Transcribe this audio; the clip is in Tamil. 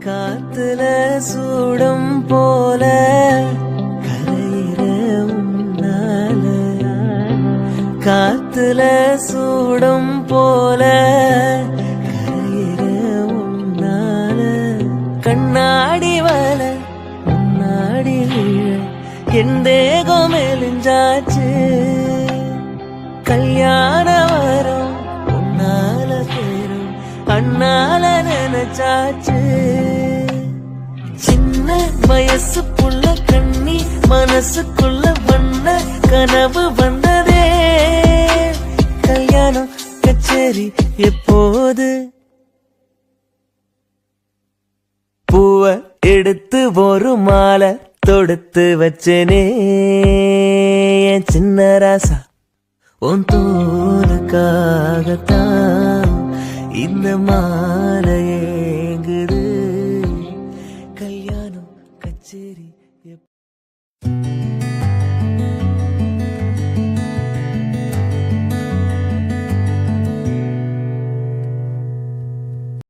காத்துல சூடம் போல கரையிற உன்னால, காத்துல சூடம் போல கரையிற உன்னால, கண்ணாடி வல முன்னாடி என் தேகம் மெலிஞ்சாச்சு, கல்யாண வரும் உன்னால பேரும் அண்ணால நினைச்சாச்சு. சின்ன வயசு புள்ள கண்ணி மனசுக்குள்ள வண்ண கனவு வந்ததே, கல்யாணம் கச்சேரி எப்போது? பூவ எடுத்து ஒரு மாலை தொடுத்து வச்சனே என் சின்ன ராசா, உன் தோலுக்காகத்தான் இந்த மாலை ஏங்குது, கல்யாணம் கச்சேரி